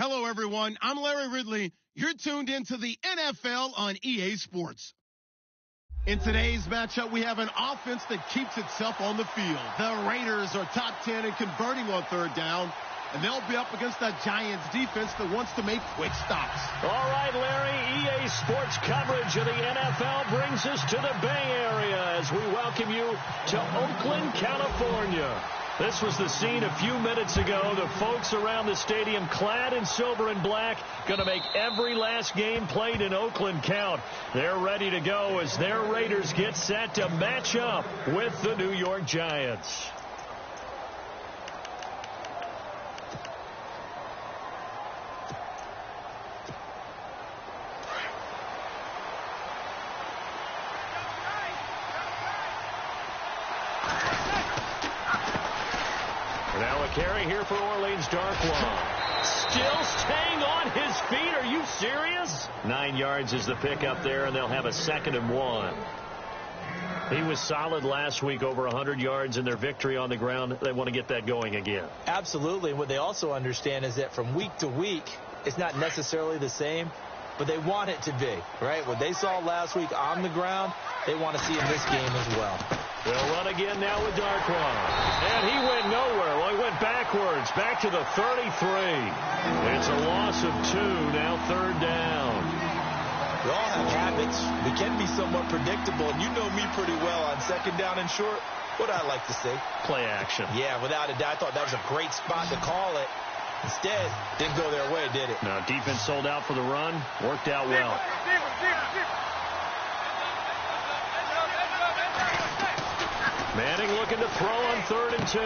Hello, everyone. I'm Larry Ridley. You're tuned into the NFL on EA Sports. In today's matchup, we have an offense that keeps itself on the field. The Raiders are top 10 in converting on third down, and they'll be up against a Giants defense that wants to make quick stops. All right, Larry, EA Sports coverage of the NFL brings us to the Bay Area as we welcome you to Oakland, California. This was the scene a few minutes ago. The folks around the stadium clad in silver and black going to make every last game played in Oakland count. They're ready to go as their Raiders get set to match up with the New York Giants. Now a carry here for Orleans, Darkwa. Still staying on his feet. Are you serious? 9 yards is the pickup there, and they'll have a 2nd and 1. He was solid last week, over 100 yards in their victory on the ground. They want to get that going again. Absolutely. What they also understand is that from week to week, it's not necessarily the same, but they want it to be, right? What they saw last week on the ground, they want to see in this game as well. They'll run again now with Darkwa. And he went nowhere. Well, he went backwards, back to the 33. It's a loss of 2, now 3rd down. We all have habits. We can be somewhat predictable, and you know me pretty well on 2nd down and short. What I like to see? Play action. Yeah, without a doubt. I thought that was a great spot to call it. Instead, didn't go their way, did it? No, defense sold out for the run. Worked out well. Manning looking to throw on 3rd and 2.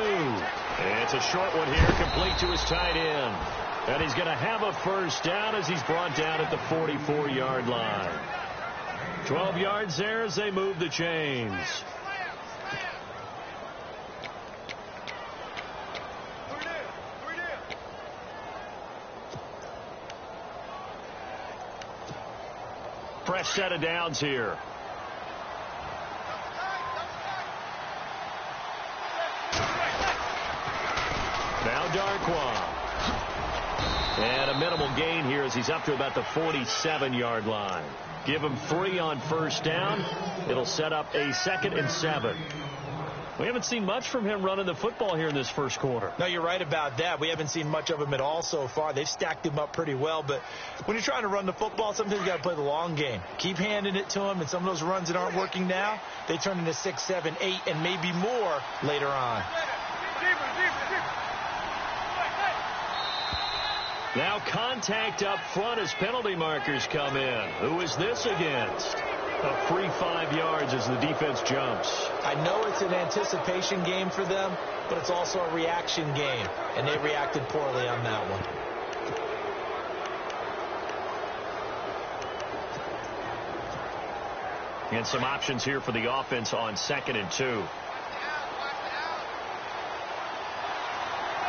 It's a short one here, complete to his tight end. And he's going to have a first down as he's brought down at the 44-yard line. 12 yards there as they move the chains. Fresh set of downs here. Now Darkwa. And a minimal gain here as he's up to about the 47-yard line. Give him 3 on first down. It'll set up a 2nd and 7. We haven't seen much from him running the football here in this first quarter. No, you're right about that. We haven't seen much of him at all so far. They've stacked him up pretty well, but when you're trying to run the football, sometimes you got to play the long game. Keep handing it to him, and some of those runs that aren't working now, they turn into 6, 7, 8, and maybe more later on. Now contact up front as penalty markers come in. Who is this against? A free 5 yards as the defense jumps. I know it's an anticipation game for them, but it's also a reaction game, and they reacted poorly on that one. And some options here for the offense on 2nd and 2.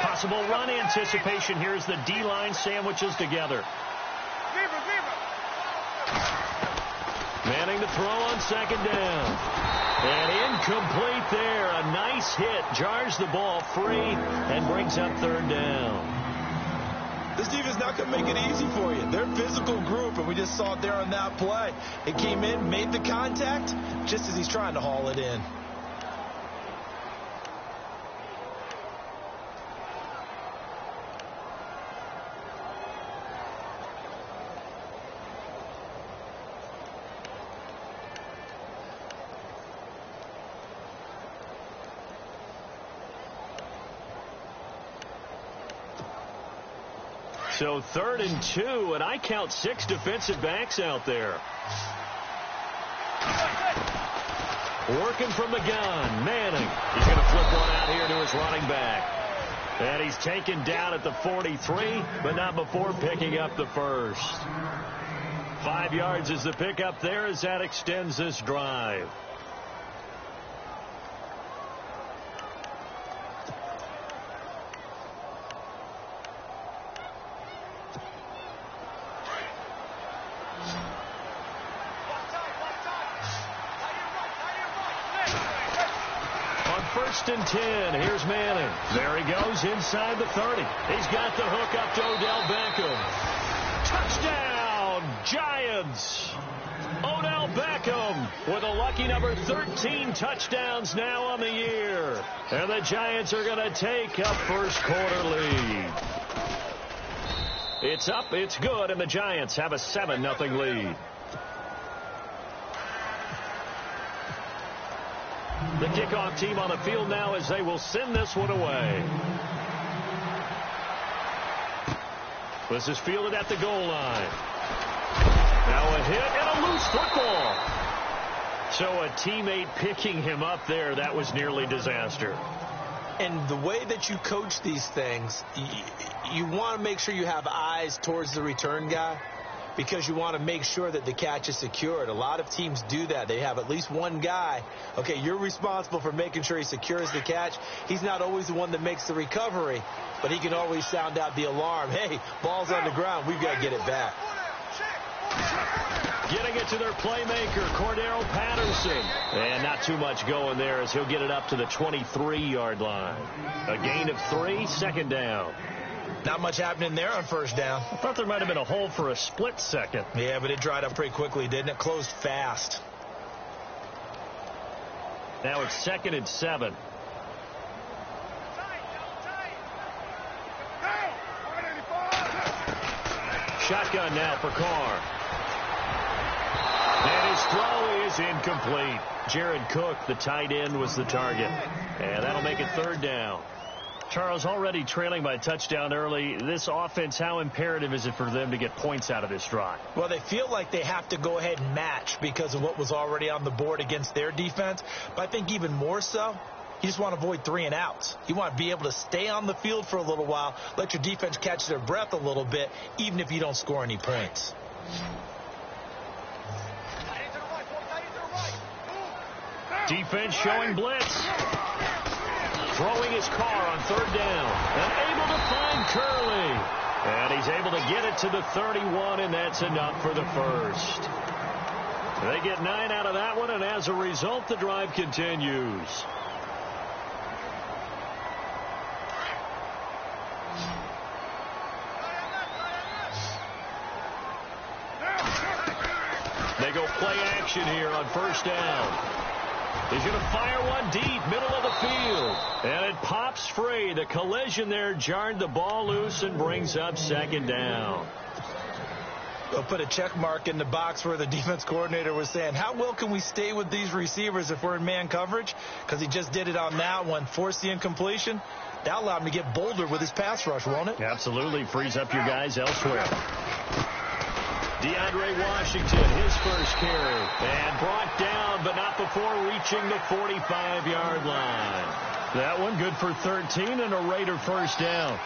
Possible run anticipation here as the D-line sandwiches together. Manning to throw on 2nd down. And incomplete there. A nice hit. Jars the ball free and brings up 3rd down. This defense not going to make it easy for you. They're a physical group, and we just saw it there on that play. It came in, made the contact, just as he's trying to haul it in. So 3rd and 2, and I count 6 defensive backs out there. Working from the gun, Manning. He's going to flip one out here to his running back. And he's taken down at the 43, but not before picking up the first. 5 yards is the pickup there as that extends this drive. 1st and 10. Here's Manning. There he goes inside the 30. He's got the hook up to Odell Beckham. Touchdown, Giants. Odell Beckham with a lucky number 13 touchdowns now on the year. And the Giants are going to take a first quarter lead. It's up, it's good, and the Giants have a 7-0 lead. The kickoff team on the field now as they will send this one away. This is fielded at the goal line. Now a hit and a loose football. So a teammate picking him up there, that was nearly disaster. And the way that you coach these things, you want to make sure you have eyes towards the return guy because you want to make sure that the catch is secured. A lot of teams do that. They have at least one guy. Okay, you're responsible for making sure he secures the catch. He's not always the one that makes the recovery, but he can always sound out the alarm. Hey, ball's on the ground. We've got to get it back. Getting it to their playmaker, Cordero Patterson. And not too much going there as he'll get it up to the 23-yard line. A gain of 3, 2nd down. Not much happening there on 1st down. I thought there might have been a hole for a split second. Yeah, but it dried up pretty quickly, didn't it? Closed fast. Now it's 2nd and 7. Shotgun now for Carr. And his throw is incomplete. Jared Cook, the tight end, was the target. And that'll make it 3rd down. Charles, already trailing by a touchdown early. This offense, how imperative is it for them to get points out of this drive? Well, they feel like they have to go ahead and match because of what was already on the board against their defense. But I think even more so, you just want to avoid 3 and outs. You want to be able to stay on the field for a little while, let your defense catch their breath a little bit, even if you don't score any points. Defense showing blitz. Throwing his Carr on 3rd down. And able to find Curley. And he's able to get it to the 31, and that's enough for the first. They get 9 out of that one, and as a result, the drive continues. They go play action here on 1st down. He's going to fire one deep, middle of the field. And it pops free. The collision there jarred the ball loose and brings up 2nd down. They'll put a check mark in the box where the defense coordinator was saying, how well can we stay with these receivers if we're in man coverage? Because he just did it on that one, forced the incompletion. That'll allow him to get bolder with his pass rush, won't it? Absolutely. Frees up your guys elsewhere. DeAndre Washington, his first carry. And brought down, but not before reaching the 45-yard line. That one good for 13 and a Raider 1st down.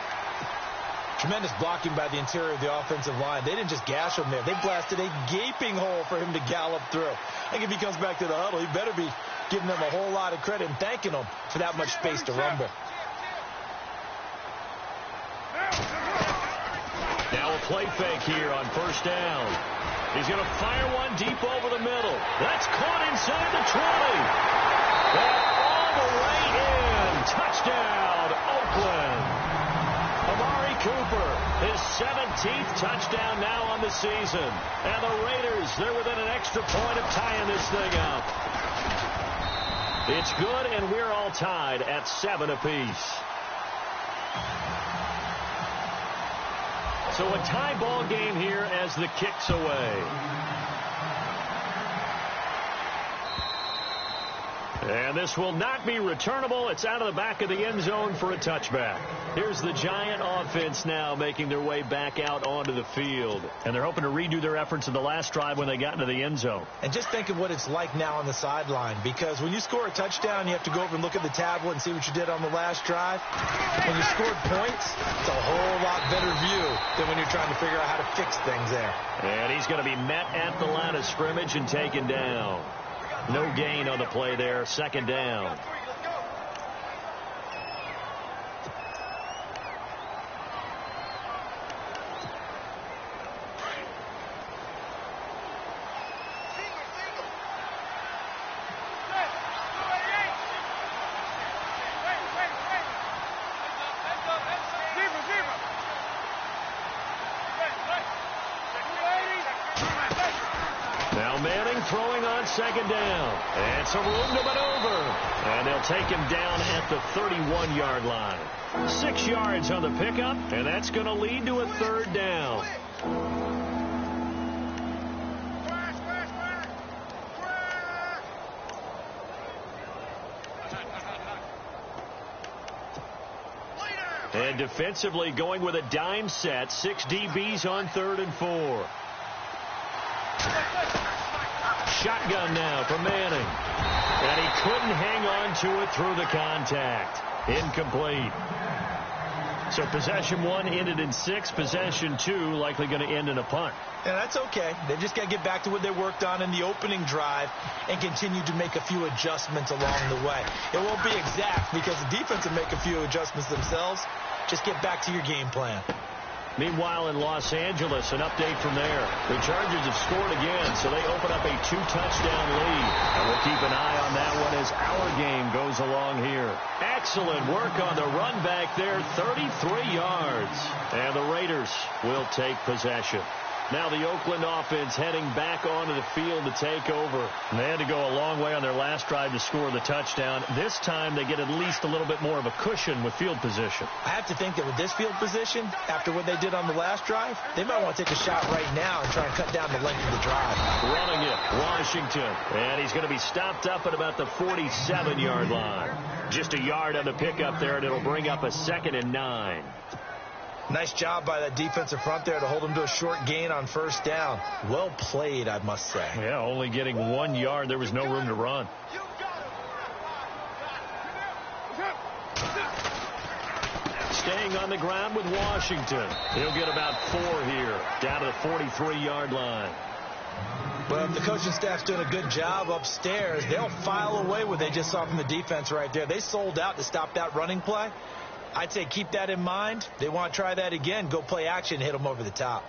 Tremendous blocking by the interior of the offensive line. They didn't just gash him there. They blasted a gaping hole for him to gallop through. I think if he comes back to the huddle, he better be giving them a whole lot of credit and thanking them for that much space to rumble. Now a play fake here on 1st down. He's going to fire one deep over the middle. That's caught inside the 20. And all the way in. Touchdown, Oakland. Amari Cooper, his 17th touchdown now on the season. And the Raiders, they're within an extra point of tying this thing up. It's good, and we're all tied at 7 apiece. So a tie ball game here as the kick's away. And this will not be returnable. It's out of the back of the end zone for a touchback. Here's the Giant offense now making their way back out onto the field. And they're hoping to redo their efforts in the last drive when they got into the end zone. And just think of what it's like now on the sideline. Because when you score a touchdown, you have to go over and look at the tablet and see what you did on the last drive. When you scored points, it's a whole lot better view than when you're trying to figure out how to fix things there. And he's going to be met at the line of scrimmage and taken down. No gain on the play there. 2nd down. Now Manning throwing on second down. And some room to maneuver. And they'll take him down at the 31-yard line. 6 yards on the pickup, and that's going to lead to a third down. And defensively going with a dime set. 6 DBs on 3rd and 4. Shotgun now for Manning. And he couldn't hang on to it through the contact. Incomplete. So possession 1 ended in 6. Possession 2 likely going to end in a punt. Yeah, that's okay. They've just got to get back to what they worked on in the opening drive and continue to make a few adjustments along the way. It won't be exact because the defense will make a few adjustments themselves. Just get back to your game plan. Meanwhile, in Los Angeles, an update from there. The Chargers have scored again, so they open up a 2-touchdown lead. And we'll keep an eye on that one as our game goes along here. Excellent work on the run back there, 33 yards. And the Raiders will take possession. Now the Oakland offense heading back onto the field to take over. And they had to go a long way on their last drive to score the touchdown. This time they get at least a little bit more of a cushion with field position. I have to think that with this field position, after what they did on the last drive, they might want to take a shot right now and try and cut down the length of the drive. Running it, Washington. And he's going to be stopped up at about the 47-yard line. Just a yard on the pickup there, and it'll bring up a 2nd and 9. Nice job by that defensive front there to hold him to a short gain on 1st down. Well played, I must say. Yeah, only getting 1 yard. There was no room to run. Staying on the ground with Washington. He'll get about 4 here, down to the 43-yard line. Well, if the coaching staff's doing a good job upstairs, they'll file away what they just saw from the defense right there. They sold out to stop that running play. I'd say keep that in mind. They want to try that again. Go play action, hit them over the top.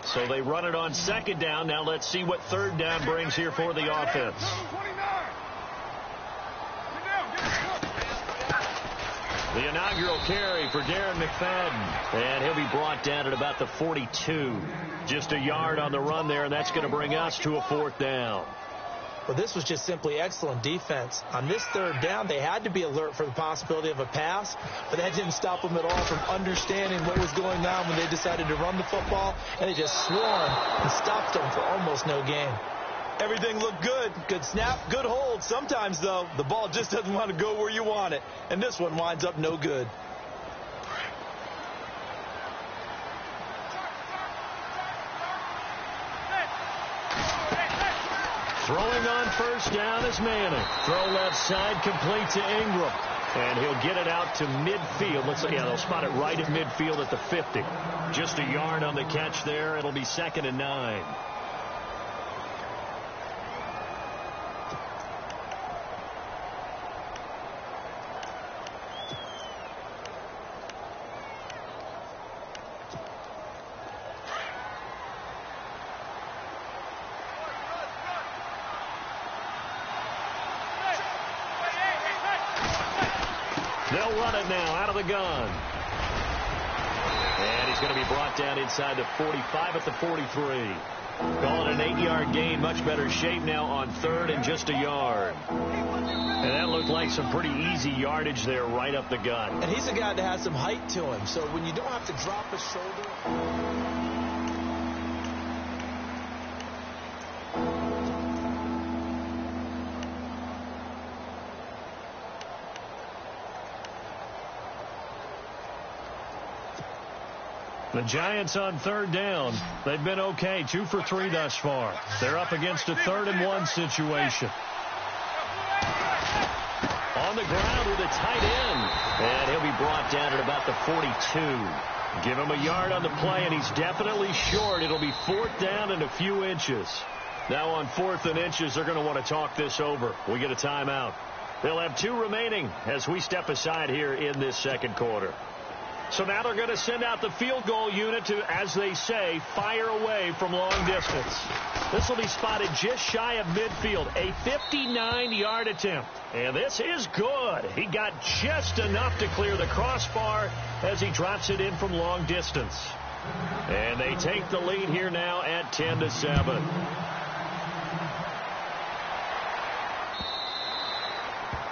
So they run it on 2nd down. Now let's see what 3rd down brings here for the offense. The inaugural carry for Darren McFadden. And he'll be brought down at about the 42. Just a yard on the run there, and that's going to bring us to a 4th down. Well, this was just simply excellent defense. On this 3rd down, they had to be alert for the possibility of a pass, but that didn't stop them at all from understanding what was going on when they decided to run the football, and they just swarmed and stopped them for almost no gain. Everything looked good. Good snap, good hold. Sometimes, though, the ball just doesn't want to go where you want it, and this one winds up no good. Throwing on 1st down is Manning. Throw left side, complete to Ingram. And he'll get it out to midfield. Let's see, yeah, they'll spot it right at midfield at the 50. Just a yard on the catch there. It'll be 2nd and 9. They'll run it now out of the gun. And he's going to be brought down inside the 45 at the 43. Calling an 8-yard gain. Much better shape now on 3rd and just a yard. And that looked like some pretty easy yardage there right up the gut. And he's a guy that has some height to him. So when you don't have to drop his shoulder. The Giants on 3rd down. They've been okay. 2 for 3 thus far. They're up against a 3rd and 1 situation. On the ground with a tight end. And he'll be brought down at about the 42. Give him a yard on the play, and he's definitely short. It'll be 4th down and a few inches. Now on 4th and inches, they're going to want to talk this over. We get a timeout. They'll have 2 remaining as we step aside here in this 2nd quarter. So now they're going to send out the field goal unit to, as they say, fire away from long distance. This will be spotted just shy of midfield, a 59-yard attempt. And this is good. He got just enough to clear the crossbar as he drops it in from long distance. And they take the lead here now at 10-7.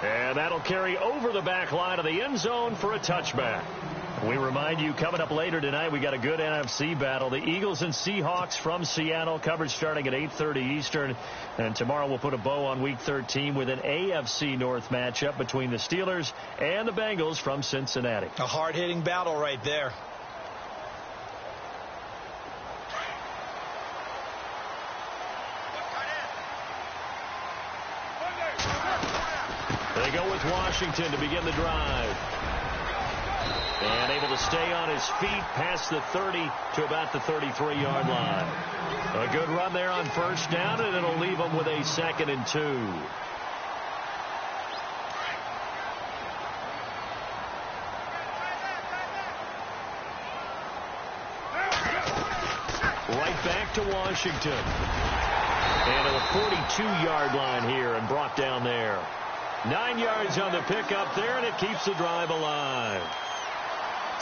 And that'll carry over the back line of the end zone for a touchback. We remind you, coming up later tonight, we got a good NFC battle. The Eagles and Seahawks from Seattle, coverage starting at 8:30 Eastern. And tomorrow we'll put a bow on Week 13 with an AFC North matchup between the Steelers and the Bengals from Cincinnati. A hard-hitting battle right there. They go with Washington to begin the drive. And able to stay on his feet past the 30 to about the 33-yard line. A good run there on first down, and it'll leave them with a 2nd and 2. Right back to Washington. And at the 42-yard line here and brought down there. 9 yards on the pickup there, and it keeps the drive alive.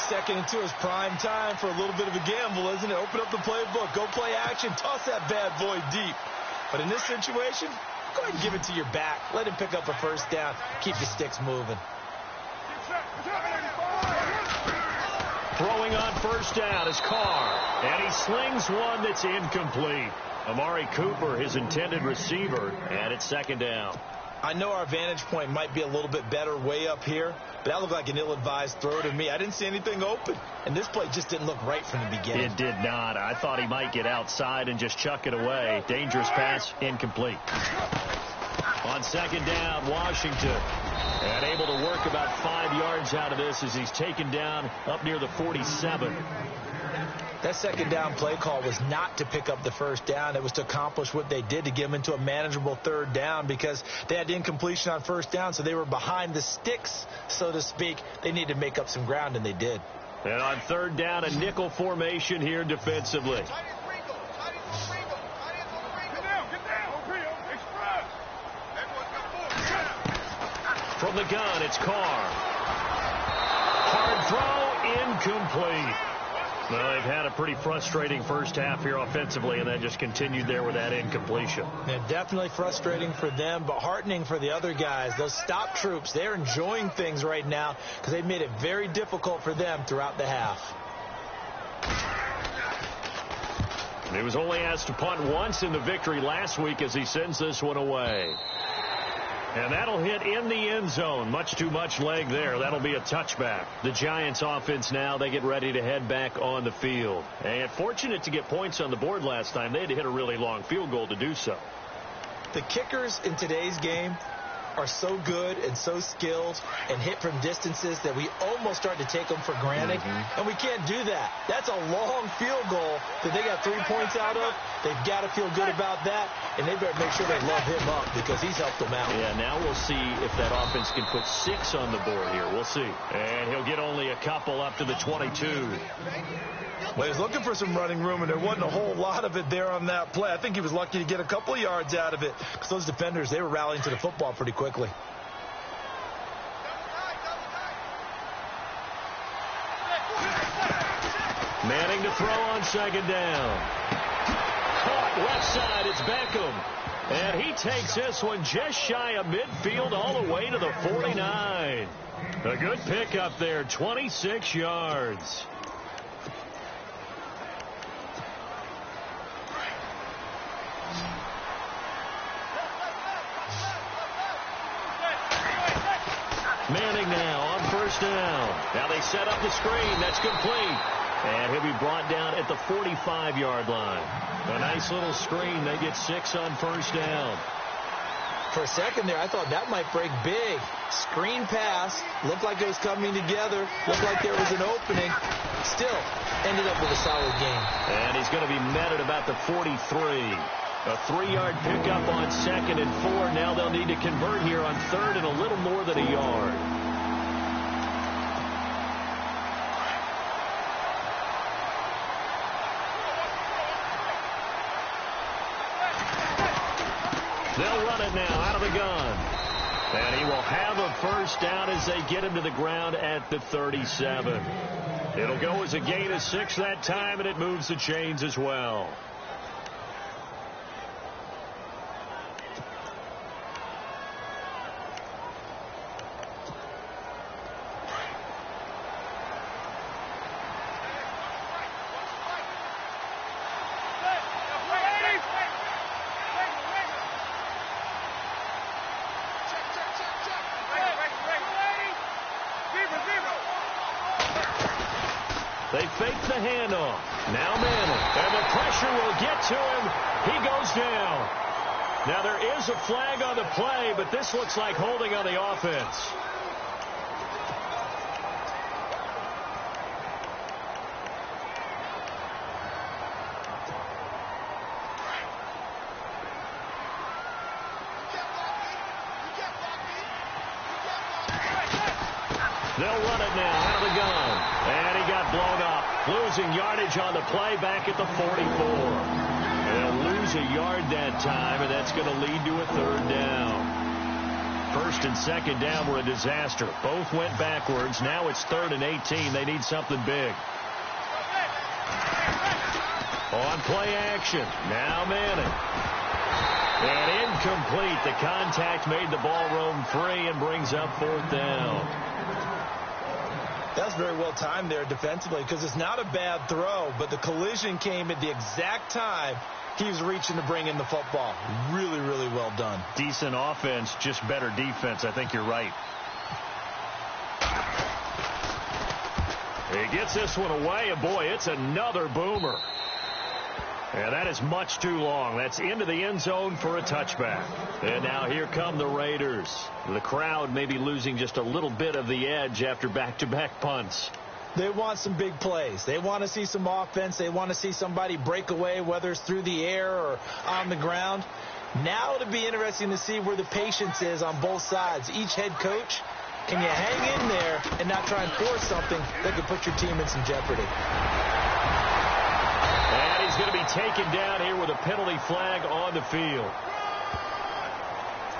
2nd and 2 is prime time for a little bit of a gamble, isn't it? Open up the playbook, go play action, toss that bad boy deep. But in this situation, go ahead and give it to your back. Let him pick up a first down. Keep the sticks moving. Throwing on first down is Carr, and he slings one that's incomplete. Amari Cooper, his intended receiver, and it's 2nd down. I know our vantage point might be a little bit better way up here, but that looked like an ill-advised throw to me. I didn't see anything open, and this play just didn't look right from the beginning. It did not. I thought he might get outside and just chuck it away. Dangerous pass, incomplete. On 2nd down, Washington, and able to work about 5 yards out of this as he's taken down up near the 47. That 2nd down play call was not to pick up the first down. It was to accomplish what they did, to get them into a manageable 3rd down, because they had incompletion on first down, so they were behind the sticks, so to speak. They needed to make up some ground, and they did. And on 3rd down, a nickel formation here defensively. From the gun, it's Carr. Hard throw, incomplete. Well, they've had a pretty frustrating first half here offensively, and then just continued there with that incompletion. Yeah, definitely frustrating for them, but heartening for the other guys. Those stop troops, they're enjoying things right now because they've made it very difficult for them throughout the half. And he was only asked to punt once in the victory last week as he sends this one away. And that'll hit in the end zone. Much too much leg there. That'll be a touchback. The Giants offense now, they get ready to head back on the field. And fortunate to get points on the board last time. They had to hit a really long field goal to do so. The kickers in today's game are so good and so skilled and hit from distances that we almost start to take them for granted. And we can't do that. That's a long field goal that they got 3 points out of. They've got to feel good about that, and they better make sure they love him up because he's helped them out. Yeah, now we'll see if that offense can put 6 on the board here. We'll see. And he'll get only a couple up to the 22. Well, he was looking for some running room, and there wasn't a whole lot of it there on that play. I think he was lucky to get a couple of yards out of it because those defenders, they were rallying to the football pretty quickly. Manning to throw on 2nd down. Caught left side, it's Beckham. And he takes this one just shy of midfield all the way to the 49. A good pickup there, 26 yards. Manning now on first down. Now they set up the screen. That's complete. And he'll be brought down at the 45-yard line. A nice little screen. They get 6 on first down. For a second there, I thought that might break big. Screen pass. Looked like it was coming together. Looked like there was an opening. Still ended up with a solid game. And he's going to be met at about the 43. A 3-yard pickup on 2nd and 4. Now they'll need to convert here on 3rd and a little more than a yard. They'll run it now out of the gun. And he will have a first down as they get him to the ground at the 37. It'll go as a gain of 6 that time, and it moves the chains as well. They fake the handoff. Now Manning. And the pressure will get to him. He goes down. Now there is a flag on the play, but this looks like holding on the offense. They'll run it now out of the gun. And he got blown up. Losing yardage on the play back at the 44. They'll lose a yard that time, and that's going to lead to a 3rd down. 1st and 2nd down were a disaster. Both went backwards. Now it's 3rd and 18. They need something big. On play action. Now Manning. And incomplete. The contact made the ball roam free and brings up 4th down. That's very well timed there defensively because it's not a bad throw, but the collision came at the exact time he was reaching to bring in the football. Really, really well done. Decent offense, just better defense. I think you're right. He gets this one away, and boy, it's another boomer. And that is much too long. That's into the end zone for a touchback. And now here come the Raiders. The crowd may be losing just a little bit of the edge after back-to-back punts. They want some big plays. They want to see some offense. They want to see somebody break away, whether it's through the air or on the ground. Now it'll be interesting to see where the patience is on both sides. Each head coach, can you hang in there and not try and force something that could put your team in some jeopardy? And he's going to be taken down here with a penalty flag on the field.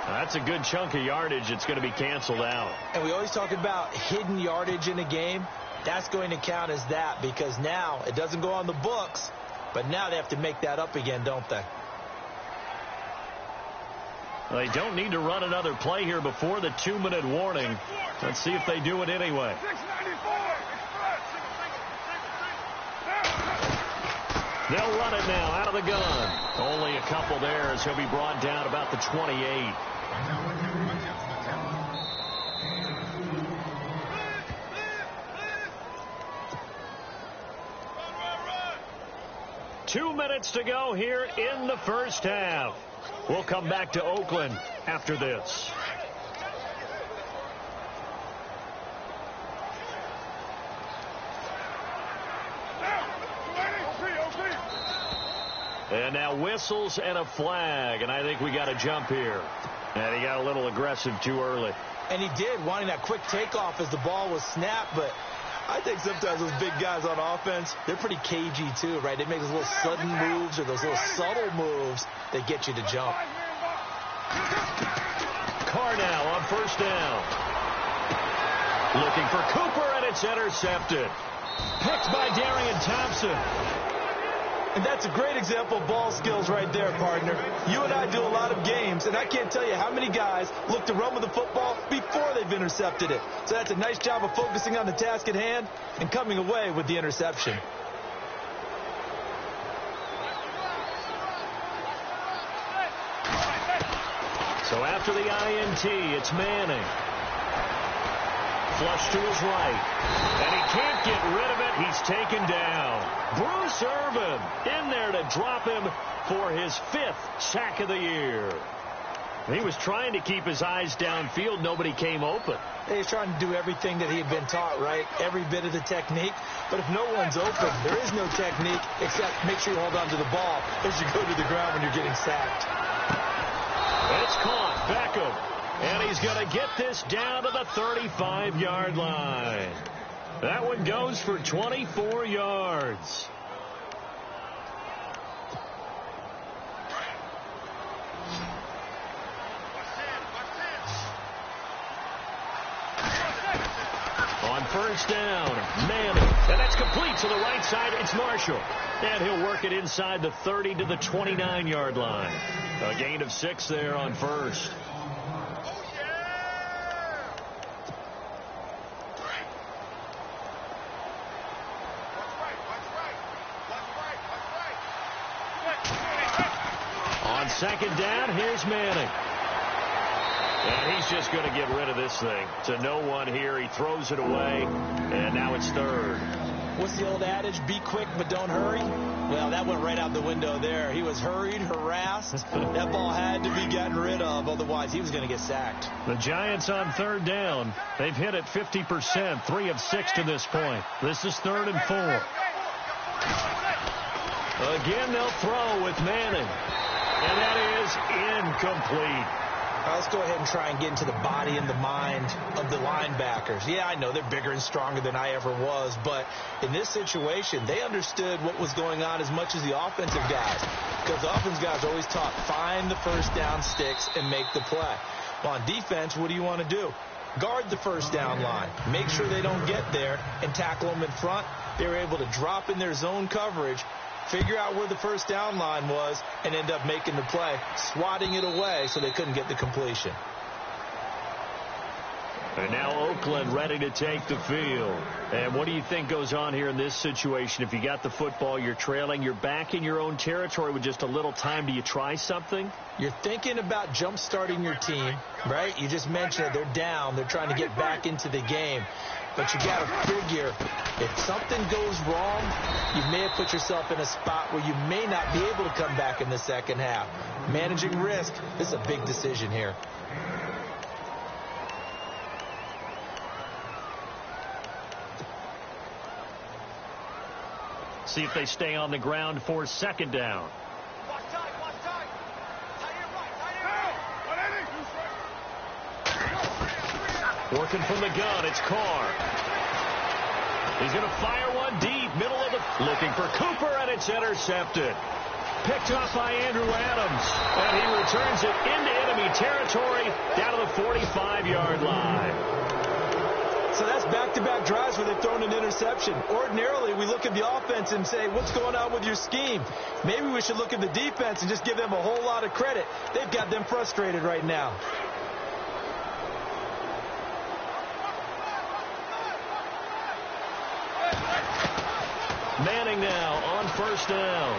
That's a good chunk of yardage. It's going to be canceled out. And we always talk about hidden yardage in a game. That's going to count as that because now it doesn't go on the books, but now they have to make that up again, don't they? They don't need to run another play here before the 2-minute warning. Let's see if they do it anyway. They'll run it now out of the gun. Only a couple there as he'll be brought down about the 28. Two minutes to go here in the first half. We'll come back to Oakland after this. And now whistles and a flag, and I think we got to jump here. And he got a little aggressive too early. And he did, wanting that quick takeoff as the ball was snapped, but I think sometimes those big guys on offense, they're pretty cagey too, right? They make those little sudden moves or those little subtle moves that get you to jump. Carr now on 1st down. Looking for Cooper, and it's intercepted. Picked by Darian Thompson. And that's a great example of ball skills right there, partner. You and I do a lot of games, and I can't tell you how many guys look to run with the football before they've intercepted it. So that's a nice job of focusing on the task at hand and coming away with the interception. So after the INT, it's Manning. Flush to his right. And he can't get rid of it. He's taken down. Bruce Irvin in there to drop him for his 5th sack of the year. He was trying to keep his eyes downfield. Nobody came open. He's trying to do everything that he had been taught, right? Every bit of the technique. But if no one's open, there is no technique except make sure you hold on to the ball as you go to the ground when you're getting sacked. It's caught. Beckham. And he's going to get this down to the 35-yard line. That one goes for 24 yards. On 1st down, Manning. And that's complete to the right side. It's Marshall. And he'll work it inside the 30 to the 29-yard line. A gain of 6 there on first. On second down, here's Manning. And he's just going to get rid of this thing. To no one here. He throws it away. And now it's third. What's the old adage? Be quick, but don't hurry. Well, that went right out the window there. He was hurried, harassed. That ball had to be gotten rid of. Otherwise, he was going to get sacked. The Giants on third down. They've hit it 50%. 3 of 6 to this point. This is 3rd and 4. Again, they'll throw with Manning. And that is incomplete. Let's go ahead and try and get into the body and the mind of the linebackers. Yeah, I know they're bigger and stronger than I ever was, but in this situation, they understood what was going on as much as the offensive guys, because the offensive guys are always taught, find the first down sticks and make the play. Well, on defense, what do you want to do? Guard the first down line. Make sure they don't get there and tackle them in front. They were able to drop in their zone coverage, figure out where the first down line was, and end up making the play, swatting it away so they couldn't get the completion. And now Oakland ready to take the field. And what do you think goes on here in this situation? If you got the football, you're trailing, you're back in your own territory with just a little time. Do you try something? You're thinking about jump-starting your team, right? You just mentioned it. They're down. They're trying to get back into the game. But you got to figure, if something goes wrong, you may have put yourself in a spot where you may not be able to come back in the second half. Managing risk, this is a big decision here. See if they stay on the ground for second down. Working from the gun, it's Carr. He's going to fire one deep, middle of the... Looking for Cooper, and it's intercepted. Picked off by Andrew Adams, and he returns it into enemy territory down to the 45-yard line. So that's back-to-back drives where they've thrown an interception. Ordinarily, we look at the offense and say, what's going on with your scheme? Maybe we should look at the defense and just give them a whole lot of credit. They've got them frustrated right now. Manning now on first down.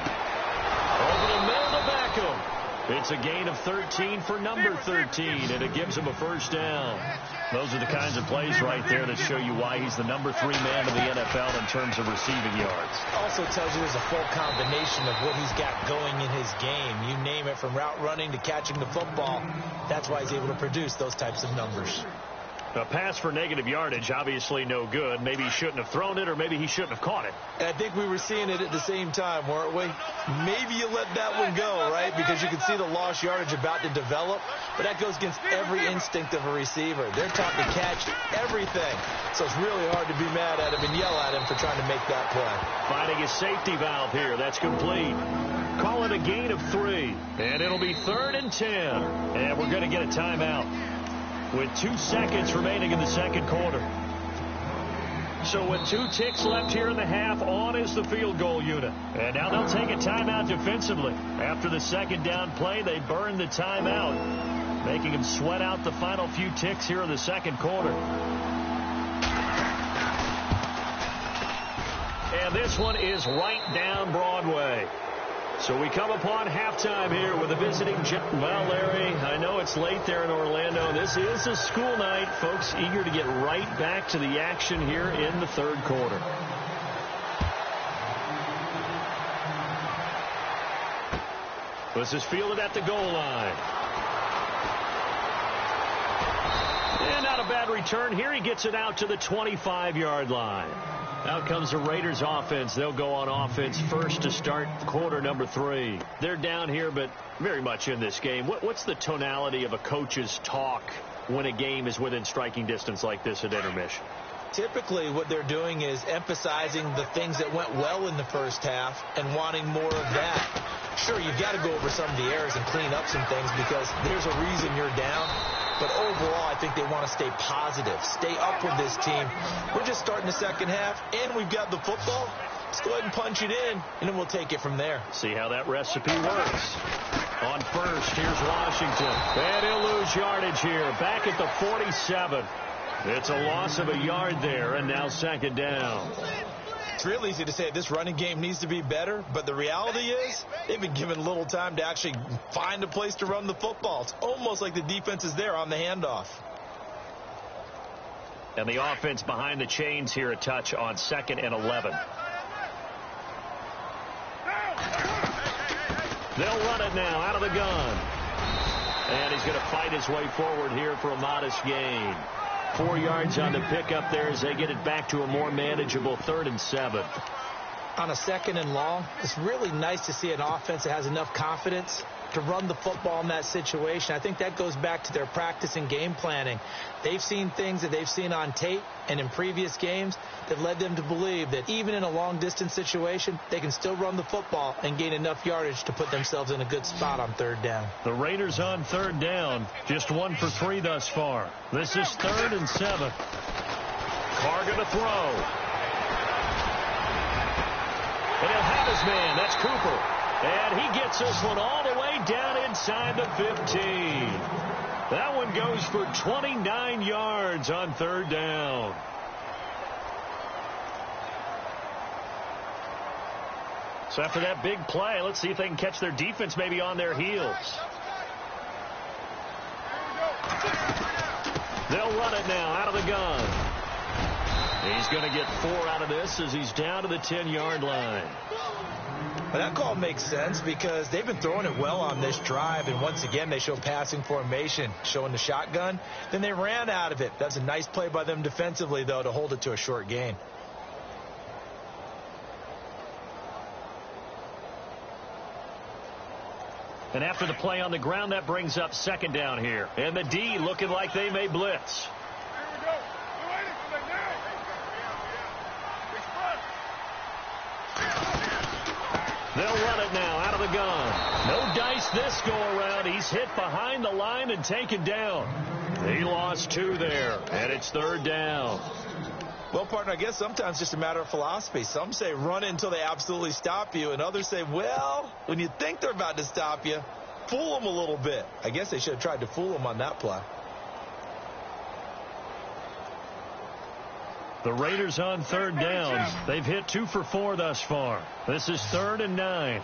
Over the middle to Beckham. It's a gain of 13 for number 13, and it gives him a first down. Those are the kinds of plays right there that show you why he's the number 3 man in the NFL in terms of receiving yards. Also tells you there's a full combination of what he's got going in his game. You name it, from route running to catching the football. That's why he's able to produce those types of numbers. A pass for negative yardage, obviously no good. Maybe he shouldn't have thrown it, or maybe he shouldn't have caught it. I think we were seeing it at the same time, weren't we? Maybe you let that one go, right? Because you can see the lost yardage about to develop. But that goes against every instinct of a receiver. They're taught to catch everything. So it's really hard to be mad at him and yell at him for trying to make that play. Finding a safety valve here. That's complete. Call it a gain of 3. And it'll be 3rd and 10. And we're going to get a timeout with 2 seconds remaining in the second quarter. So with 2 ticks left here in the half, on is the field goal unit. And now they'll take a timeout defensively. After the second down play, they burn the timeout, making them sweat out the final few ticks here in the second quarter. And this one is right down Broadway. So we come upon halftime here with a visiting... Well, Larry, I know it's late there in Orlando. This is a school night. Folks eager to get right back to the action here in the third quarter. This is fielded at the goal line. And not a bad return here. He gets it out to the 25-yard line. Out comes the Raiders offense. They'll go on offense first to start quarter number 3. They're down here, but very much in this game. What's the tonality of a coach's talk when a game is within striking distance like this at intermission? Typically, what they're doing is emphasizing the things that went well in the first half and wanting more of that. Sure, you've got to go over some of the errors and clean up some things because there's a reason you're down. But overall, I think they want to stay positive, stay up with this team. We're just starting the second half, and we've got the football. Let's go ahead and punch it in, and then we'll take it from there. See how that recipe works. On first, here's Washington. And he'll lose yardage here. Back at the 47. It's a loss of a yard there, and now second down. It's real easy to say this running game needs to be better, but the reality is they've been given little time to actually find a place to run the football. It's almost like the defense is there on the handoff. And the offense behind the chains here a touch on 2nd and 11. They'll run it now out of the gun. And he's going to fight his way forward here for a modest gain. 4 yards on the pickup there as they get it back to a more manageable 3rd and 7. On a 2nd and long, it's really nice to see an offense that has enough confidence to run the football in that situation. I think that goes back to their practice and game planning. They've seen things that they've seen on tape and in previous games that led them to believe that even in a long-distance situation, they can still run the football and gain enough yardage to put themselves in a good spot on 3rd down. The Raiders on 3rd down, just 1 for 3 thus far. This is 3rd and 7. Carr going to throw. And he'll have his man. That's Cooper. And he gets this one all the way down inside the 15. That one goes for 29 yards on 3rd down. So after that big play, let's see if they can catch their defense maybe on their heels. They'll run it now out of the gun. He's going to get 4 out of this as he's down to the 10-yard line. Well, that call makes sense because they've been throwing it well on this drive, and once again they show passing formation, showing the shotgun. Then they ran out of it. That's a nice play by them defensively, though, to hold it to a short gain. And after the play on the ground, that brings up 2nd down here. And the D looking like they may blitz. They'll run it now out of the gun. No dice this go around. He's hit behind the line and taken down. He lost 2 there, and it's 3rd down. Well, partner, I guess sometimes it's just a matter of philosophy. Some say run it until they absolutely stop you, and others say, well, when you think they're about to stop you, fool them a little bit. I guess they should have tried to fool them on that play. The Raiders on 3rd down. They've hit 2 for 4 thus far. This is 3rd and 9.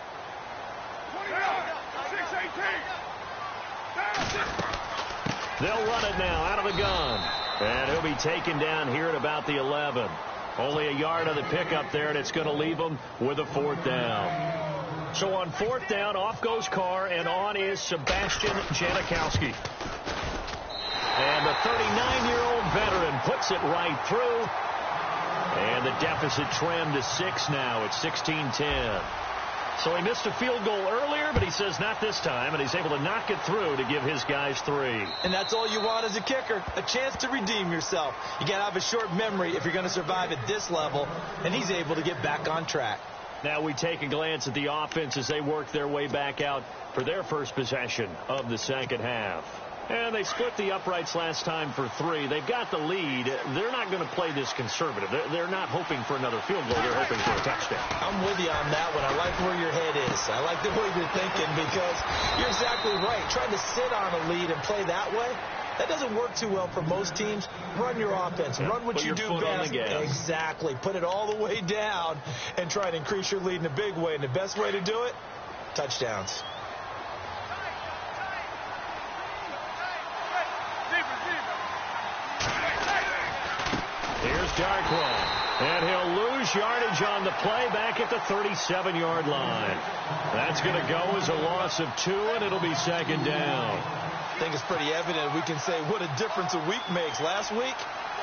They'll run it now out of the gun. And he'll be taken down here at about the 11. Only a yard on the pickup there, and it's going to leave them with a 4th down. So on 4th down, off goes Carr, and on is Sebastian Janikowski. And the 39-year-old veteran puts it right through. And the deficit trimmed to 6 now. It's 16-10. So he missed a field goal earlier, but he says not this time, and he's able to knock it through to give his guys 3. And that's all you want as a kicker, a chance to redeem yourself. You got to have a short memory if you're going to survive at this level, and he's able to get back on track. Now we take a glance at the offense as they work their way back out for their first possession of the second half. And they split the uprights last time for 3. They've got the lead. They're not going to play this conservative. They're not hoping for another field goal. They're hoping for a touchdown. I'm with you on that one. I like where your head is. I like the way you're thinking because you're exactly right. Trying to sit on a lead and play that way, that doesn't work too well for most teams. Run your offense. Run what you do best. Exactly. Put it all the way down and try and increase your lead in a big way. And the best way to do it, touchdowns. Here's Darkwa, and he'll lose yardage on the play back at the 37-yard line. That's going to go as a loss of 2, and it'll be 2nd down. I think it's pretty evident. We can say what a difference a week makes. Last week,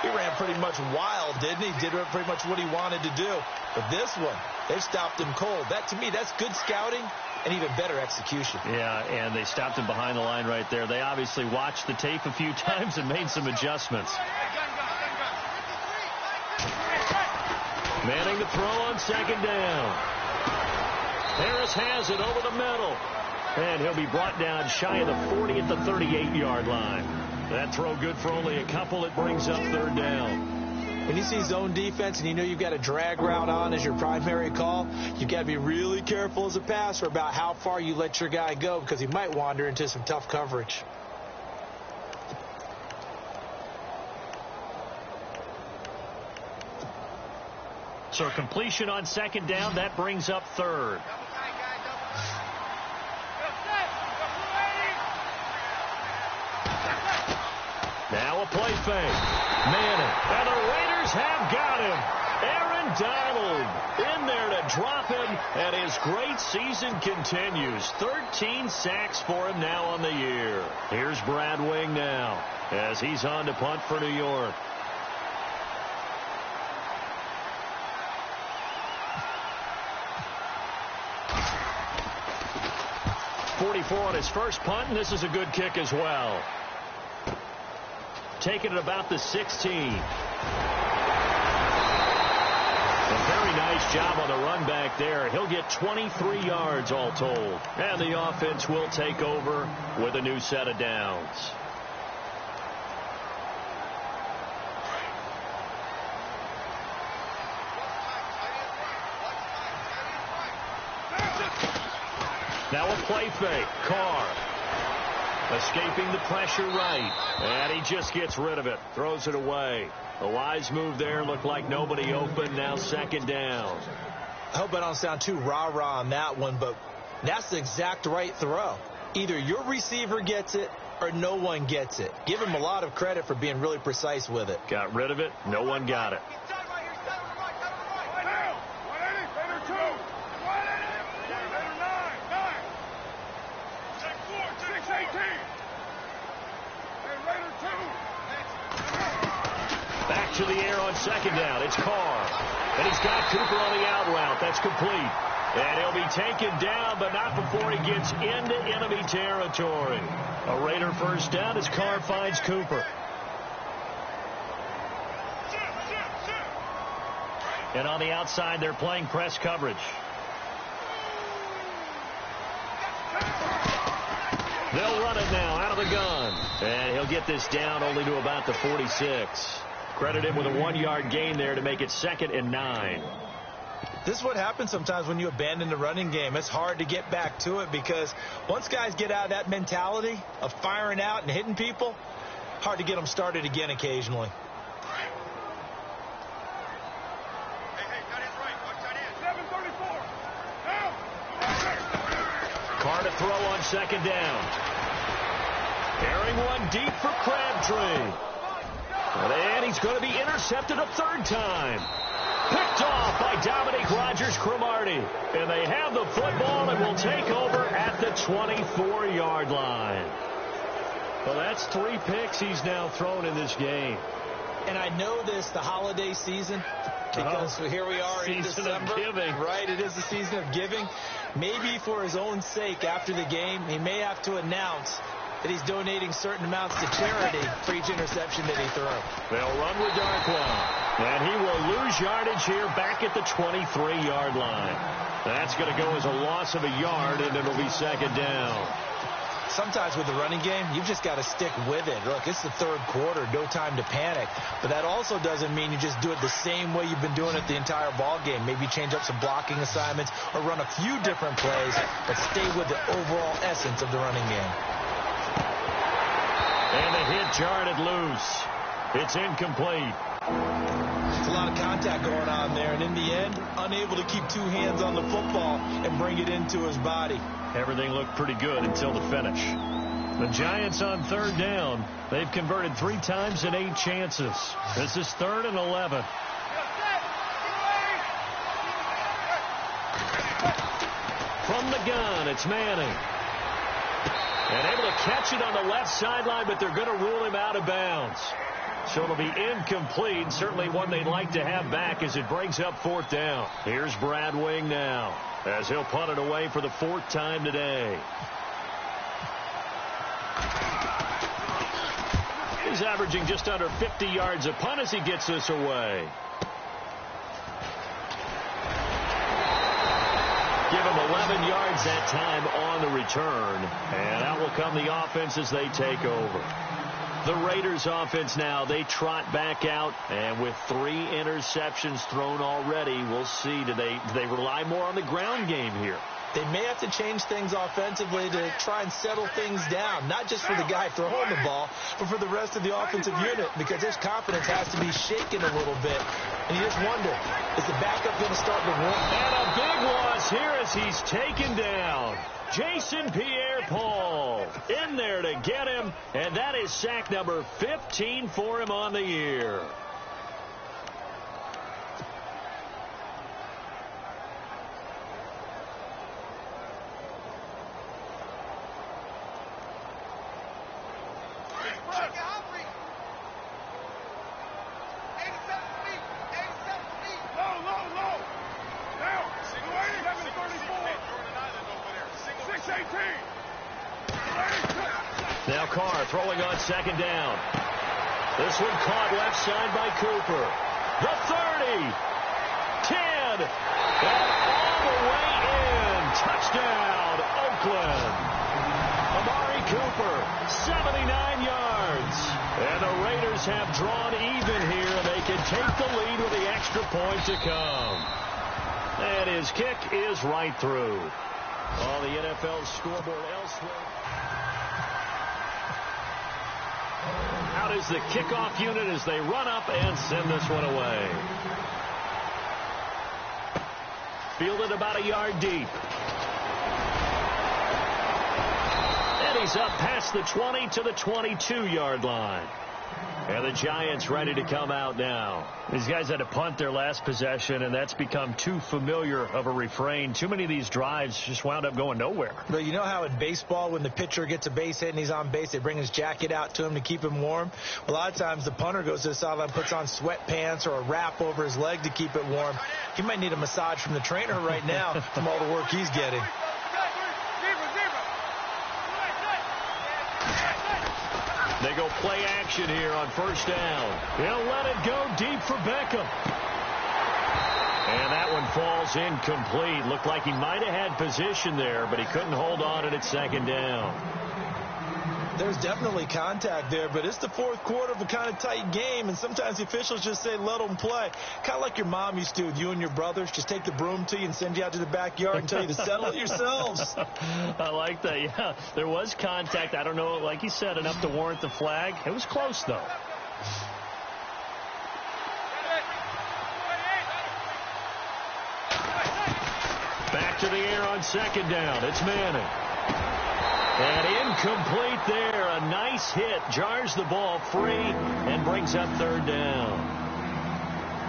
he ran pretty much wild, didn't he? Did pretty much what he wanted to do. But this one, they've stopped him cold. That, to me, that's good scouting and even better execution. Yeah, and they stopped him behind the line right there. They obviously watched the tape a few times and made some adjustments. Manning to throw on 2nd down. Harris has it over the middle. And he'll be brought down shy of the 40 at the 38-yard line. That throw good for only a couple. It brings up third down. When you see zone defense and you know you've got a drag route on as your primary call, you've got to be really careful as a passer about how far you let your guy go because he might wander into some tough coverage. So completion on second down, that brings up third. Now a play fake. Manning. And the Raiders have got him. Aaron Donald in there to drop him. And his great season continues. 13 sacks for him now on the year. Here's Brad Wing now as he's on to punt for New York. .44 on his first punt, and this is a good kick as well. Taking it about the 16. A very nice job on the run back there. He'll get 23 yards all told. And the offense will take over with a new set of downs. Now a play fake. Carr escaping the pressure right. And he just gets rid of it. Throws it away. A wise move there. Looked like nobody open. Now second down. I hope I don't sound too rah-rah on that one, but that's the exact right throw. Either your receiver gets it or no one gets it. Give him a lot of credit for being really precise with it. Got rid of it. No one got it. Back to the air on second down. It's Carr. And he's got Cooper on the out route. That's complete. And he'll be taken down, but not before he gets into enemy territory. A Raider first down as Carr finds Cooper. And on the outside, they're playing press coverage. They'll run it now out of the gun. And he'll get this down only to about the 46. Credit him with a 1-yard gain there to make it 2nd and 9. This is what happens sometimes when you abandon the running game. It's hard to get back to it because once guys get out of that mentality of firing out and hitting people, hard to get them started again occasionally. Carr to throw on second down. Carrying one deep for Crabtree. And he's going to be intercepted a third time. Picked off by Dominique Rodgers-Cromartie. And they have the football and will take over at the 24-yard line. Well, that's 3 picks he's now thrown in this game. And I know this, the holiday season, because here we are in December. Of giving. Right, it is the season of giving. Maybe for his own sake after the game, he may have to announce that he's donating certain amounts to charity for each interception that he threw. They'll run with Darkwa. And he will lose yardage here back at the 23-yard line. That's going to go as a loss of a yard, and it'll be second down. Sometimes with the running game, you've just got to stick with it. Look, it's the third quarter, no time to panic. But that also doesn't mean you just do it the same way you've been doing it the entire ball game. Maybe change up some blocking assignments or run a few different plays, but stay with the overall essence of the running game. And the hit jarred it loose. It's incomplete. It's a lot of contact going on there, and in the end, unable to keep 2 hands on the football and bring it into his body. Everything looked pretty good until the finish. The Giants on third down. They've converted 3 times in 8 chances. This is 3rd and 11. From the gun, it's Manning. And able to catch it on the left sideline, but they're going to rule him out of bounds. So it'll be incomplete. Certainly one they'd like to have back as it brings up 4th down. Here's Brad Wing now as he'll punt it away for the 4th time today. He's averaging just under 50 yards a punt as he gets this away. Give him 11 yards that time on the return. And out will come the offense as they take over. The Raiders offense now, they trot back out, and with 3 interceptions thrown already, we'll see. Do they rely more on the ground game here? They may have to change things offensively to try and settle things down, not just for the guy throwing the ball, but for the rest of the offensive unit, because his confidence has to be shaken a little bit. And you just wonder, is the backup going to start to run? And a big loss here as he's taken down. Jason Pierre-Paul in there to get him, and that is sack number 15 for him on the year. Now Carr throwing on second down. This one caught left side by Cooper. The 30. 10. And all the way in. Touchdown, Oakland. Amari Cooper, 79 yards. And the Raiders have drawn even here. They can take the lead with the extra point to come. And his kick is right through. On the NFL scoreboard elsewhere. Out is the kickoff unit as they run up and send this one away. Fielded about a yard deep. And he's up past the 20 to the 22-yard line. And the Giants ready to come out now. These guys had to punt their last possession, and that's become too familiar of a refrain. Too many of these drives just wound up going nowhere. But you know how in baseball, when the pitcher gets a base hit and he's on base, they bring his jacket out to him to keep him warm? A lot of times the punter goes to the sideline, puts on sweatpants or a wrap over his leg to keep it warm. He might need a massage from the trainer right now from all the work he's getting. They go play action here on first down. He'll let it go deep for Beckham. And that one falls incomplete. Looked like he might have had position there, but he couldn't hold on at its second down. There's definitely contact there, but it's the fourth quarter of a kind of tight game, and sometimes the officials just say, let them play. Kind of like your mom used to with you and your brothers. Just take the broom to you and send you out to the backyard and tell you to settle it yourselves. I like that, yeah. There was contact. I don't know, like you said, enough to warrant the flag. It was close, though. Back to the air on second down. It's Manning. And incomplete there. A nice hit. Jars the ball free and brings up third down.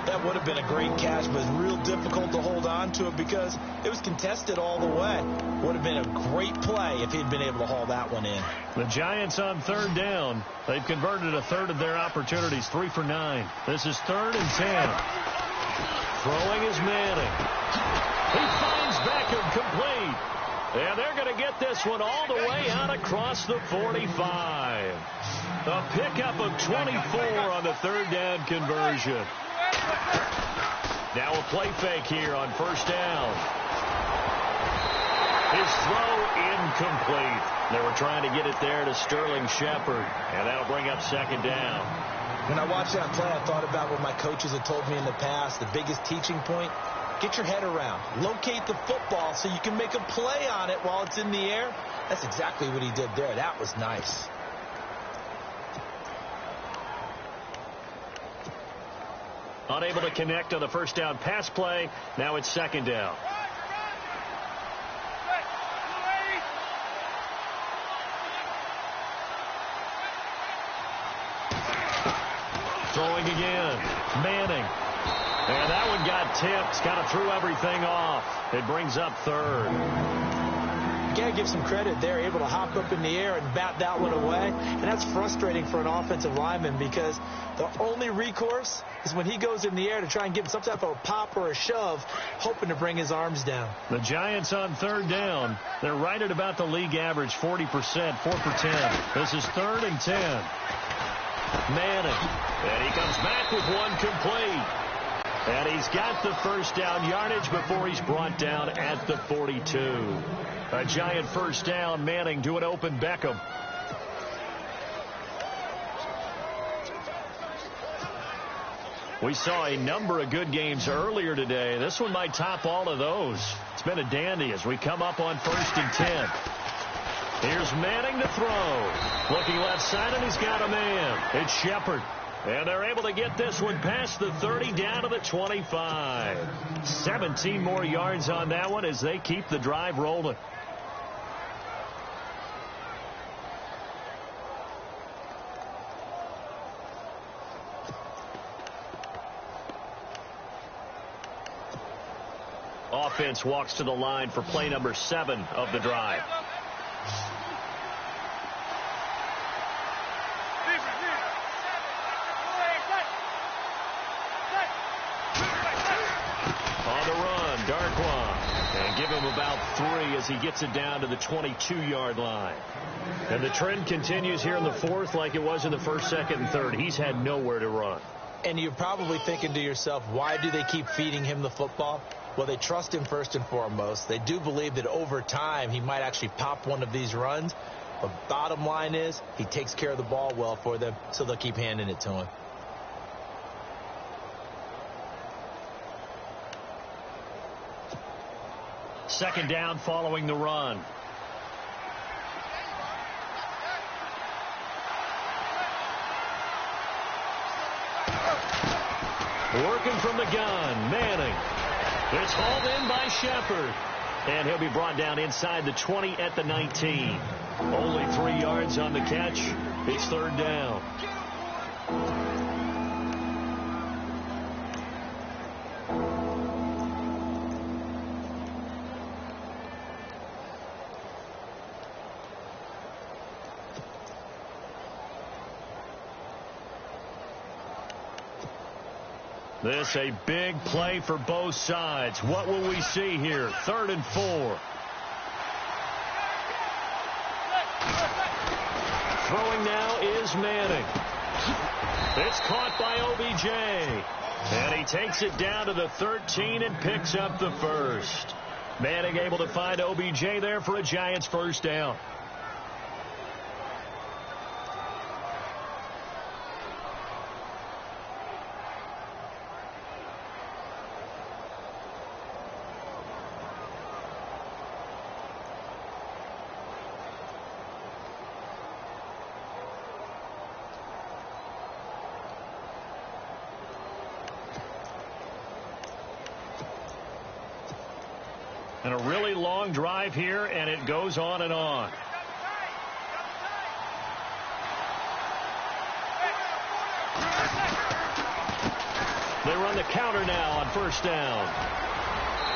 That would have been a great catch, but it's real difficult to hold on to it because it was contested all the way. Would have been a great play if he'd been able to haul that one in. The Giants on third down. They've converted a third of their opportunities. 3 for 9. This is 3rd and 10. Throwing is Manning. He finds Beckham complete. And they're going to get this one all the way out across the 45. A pickup of 24 on the third down conversion. Now a play fake here on first down. His throw incomplete. They were trying to get it there to Sterling Shepard. And that'll bring up second down. When I watched that play, I thought about what my coaches had told me in the past. The biggest teaching point, get your head around. Locate the football so you can make a play on it while it's in the air. That's exactly what he did there. That was nice. Unable to connect on the first down pass play. Now it's second down. Throwing again. Manning. And that one got tipped. Kind of threw everything off. It brings up third. You got to give some credit there. Able to hop up in the air and bat that one away. And that's frustrating for an offensive lineman because the only recourse is when he goes in the air to try and give some type of a pop or a shove, hoping to bring his arms down. The Giants on third down. They're right at about the league average, 40%, 4 for 10. This is 3rd and 10. Manning. And he comes back with one complete. And he's got the first down yardage before he's brought down at the 42. A Giant first down. Manning to an open Beckham. We saw a number of good games earlier today. This one might top all of those. It's been a dandy as we come up on 1st and 10. Here's Manning to throw. Looking left side, and he's got a man. It's Shepard. And they're able to get this one past the 30 down to the 25. 17 more yards on that one as they keep the drive rolling. Offense walks to the line for play number 7 of the drive. On the run, Darkwa. And give him about 3 as he gets it down to the 22-yard line. And the trend continues here in the 4th like it was in the 1st, 2nd, and 3rd. He's had nowhere to run. And you're probably thinking to yourself, why do they keep feeding him the football? Well, they trust him first and foremost. They do believe that over time he might actually pop one of these runs. But bottom line is he takes care of the ball well for them, so they'll keep handing it to him. Second down following the run. Working from the gun, Manning. It's hauled in by Shepard. And he'll be brought down inside the 20 at the 19. Only 3 yards on the catch. It's 3rd down. This a big play for both sides. What will we see here? 3rd and 4. Throwing now is Manning. It's caught by OBJ. And he takes it down to the 13 and picks up the 1st. Manning able to find OBJ there for a Giants 1st down. And a really long drive here, and it goes on and on. They run the counter now on 1st down.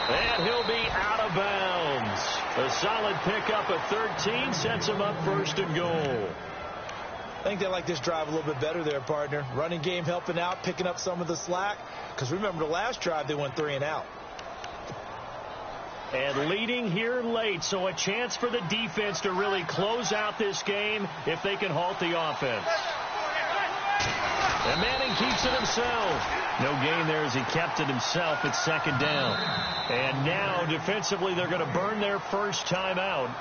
And he'll be out of bounds. A solid pickup at 13 sets him up 1st and goal. I think they like this drive a little bit better there, partner. Running game helping out, picking up some of the slack. Because remember the last drive they went 3 and out. And leading here late, so a chance for the defense to really close out this game if they can halt the offense. And Manning keeps it himself. No gain there as he kept it himself at 2nd down. And now defensively they're going to burn their first timeout.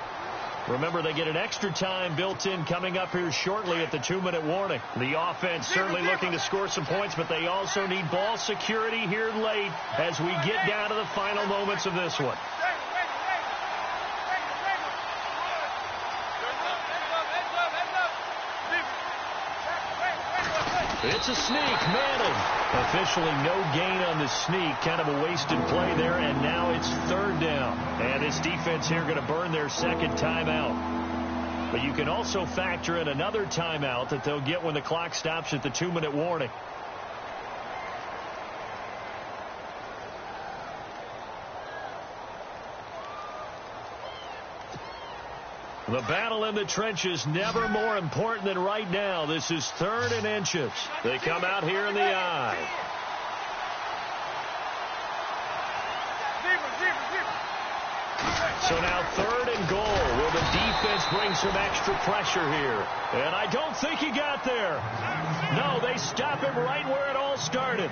Remember, they get an extra time built in coming up here shortly at the 2-minute warning. The offense certainly looking to score some points, but they also need ball security here late as we get down to the final moments of this one. It's a sneak, Manning. Officially no gain on the sneak. Kind of a wasted play there, and now it's 3rd down. And this defense here going to burn their 2nd timeout. But you can also factor in another timeout that they'll get when the clock stops at the 2-minute warning. The battle in the trenches never more important than right now. This is 3rd and inches. They come out here in the I. So now 3rd and goal. Will the defense bring some extra pressure here? And I don't think he got there. No, they stop him right where it all started.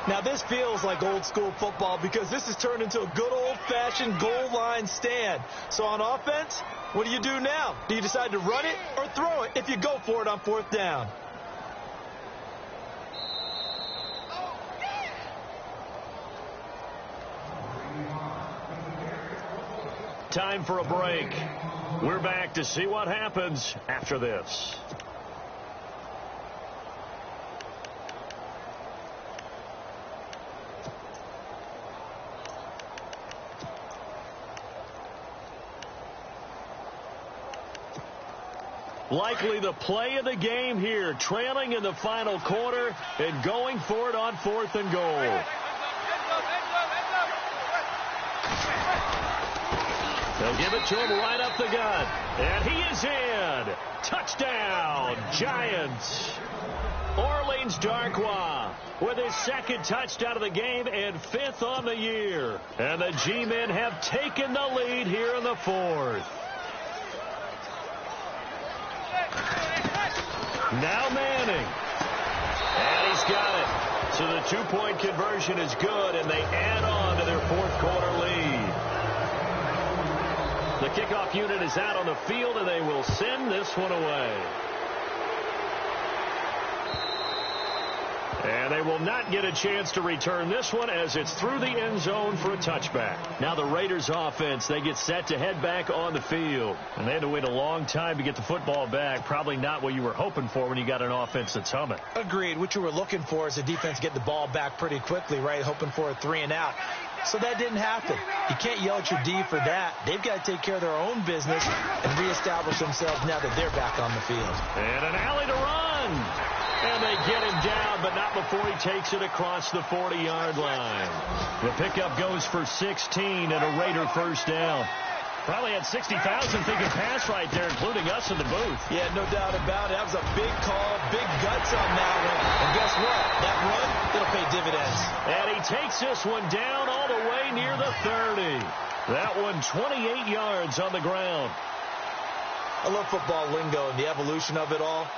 Now, this feels like old-school football because this has turned into a good old-fashioned goal line stand. So on offense, what do you do now? Do you decide to run it or throw it if you go for it on 4th down? Time for a break. We're back to see what happens after this. Likely the play of the game here, trailing in the final quarter and going for it on 4th and goal. They'll give it to him right up the gut. And he is in. Touchdown, Giants. Orleans Darkwa with his 2nd touchdown of the game and 5th on the year. And the G-men have taken the lead here in the 4th. Now Manning. And he's got it. So the 2-point conversion is good, and they add on to their 4th quarter lead. The kickoff unit is out on the field, and they will send this one away. And they will not get a chance to return this one as it's through the end zone for a touchback. Now the Raiders offense, they get set to head back on the field. And they had to wait a long time to get the football back. Probably not what you were hoping for when you got an offense that's humming. Agreed. What you were looking for is the defense get the ball back pretty quickly, right? Hoping for a 3 and out. So that didn't happen. You can't yell at your D for that. They've got to take care of their own business and reestablish themselves now that they're back on the field. And an alley to run. And they get him down, but not before he takes it across the 40-yard line. The pickup goes for 16 and a Raider first down. Probably had 60,000 thinking pass right there, including us in the booth. Yeah, no doubt about it. That was a big call, big guts on that one. And guess what? That run, it'll pay dividends. And he takes this one down all the way near the 30. That one 28 yards on the ground. I love football lingo and the evolution of it all.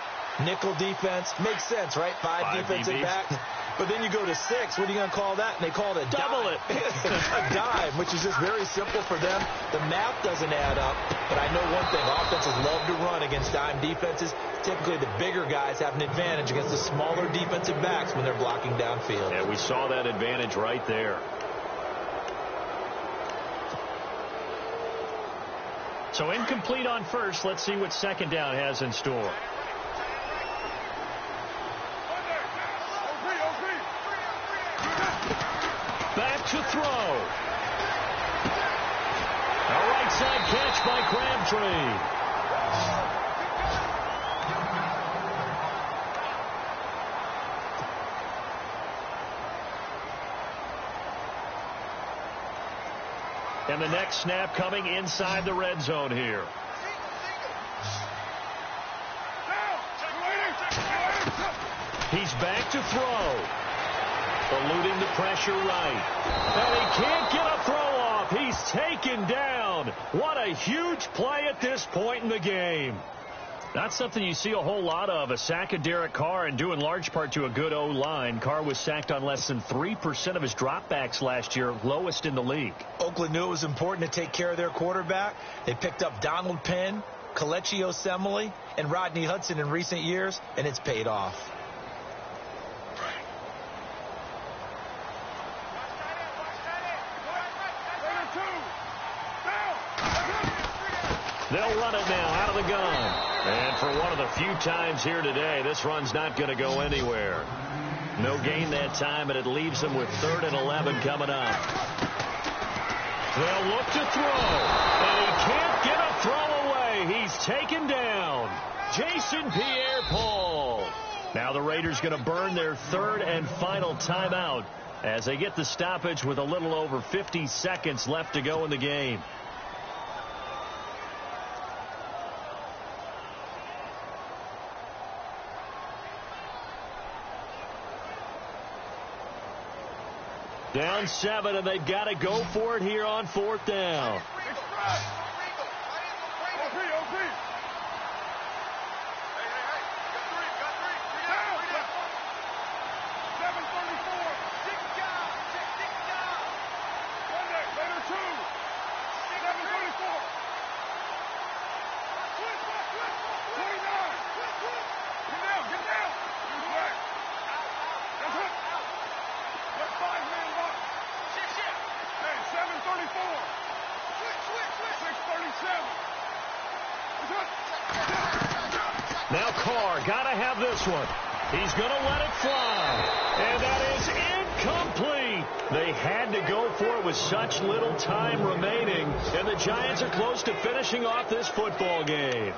Nickel defense makes sense, right? Five defensive backs. But then you go to 6. What are you going to call that? And they call it a double dime. A dime, which is just very simple for them. The math doesn't add up. But I know one thing. Offenses love to run against dime defenses. Typically, the bigger guys have an advantage against the smaller defensive backs when they're blocking downfield. Yeah, we saw that advantage right there. So incomplete on first. Let's see what 2nd down has in store. Back to throw. A right side catch by Crabtree. And the next snap coming inside the red zone here. He's back to throw. Eluding the pressure right. And he can't get a throw off. He's taken down. What a huge play at this point in the game. Not something you see a whole lot of. A sack of Derek Carr, and due in large part to a good O-line. Carr was sacked on less than 3% of his dropbacks last year, lowest in the league. Oakland knew it was important to take care of their quarterback. They picked up Donald Penn, Kelechi Osemele, and Rodney Hudson in recent years, and it's paid off. They'll run it now out of the gun. And for one of the few times here today, this run's not going to go anywhere. No gain that time, and it leaves them with 3rd and 11 coming up. They'll look to throw. And he can't get a throw away. He's taken down. Jason Pierre-Paul. Now the Raiders going to burn their 3rd and final timeout as they get the stoppage with a little over 50 seconds left to go in the game. Down 7, and they've got to go for it here on 4th down. Now Carr, got to have this one. He's going to let it fly. And that is incomplete. They had to go for it with such little time remaining. And the Giants are close to finishing off this football game.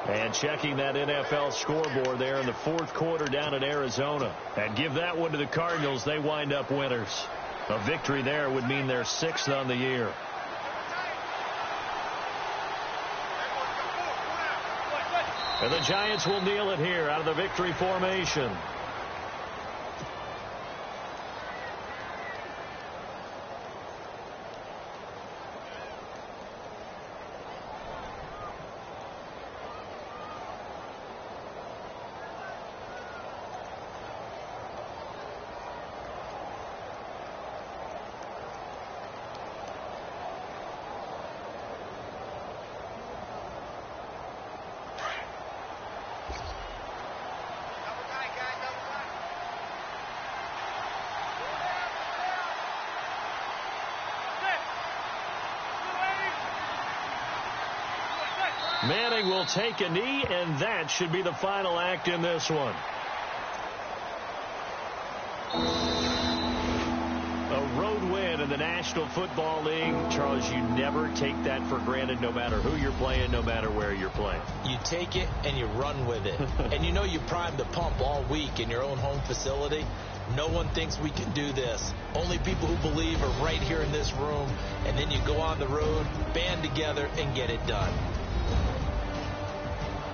And checking that NFL scoreboard there in the fourth quarter down in Arizona. And give that one to the Cardinals. They wind up winners. A victory there would mean they're 6th on the year. And the Giants will kneel it here out of the victory formation. Manning will take a knee, and that should be the final act in this one. A road win in the National Football League. Charles, you never take that for granted no matter who you're playing, no matter where you're playing. You take it and you run with it. And you know you primed the pump all week in your own home facility. No one thinks we can do this. Only people who believe are right here in this room. And then you go on the road, band together, and get it done.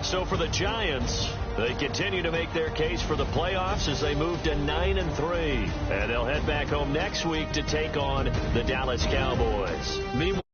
So for the Giants, they continue to make their case for the playoffs as they move to 9-3. And they'll head back home next week to take on the Dallas Cowboys. Meanwhile,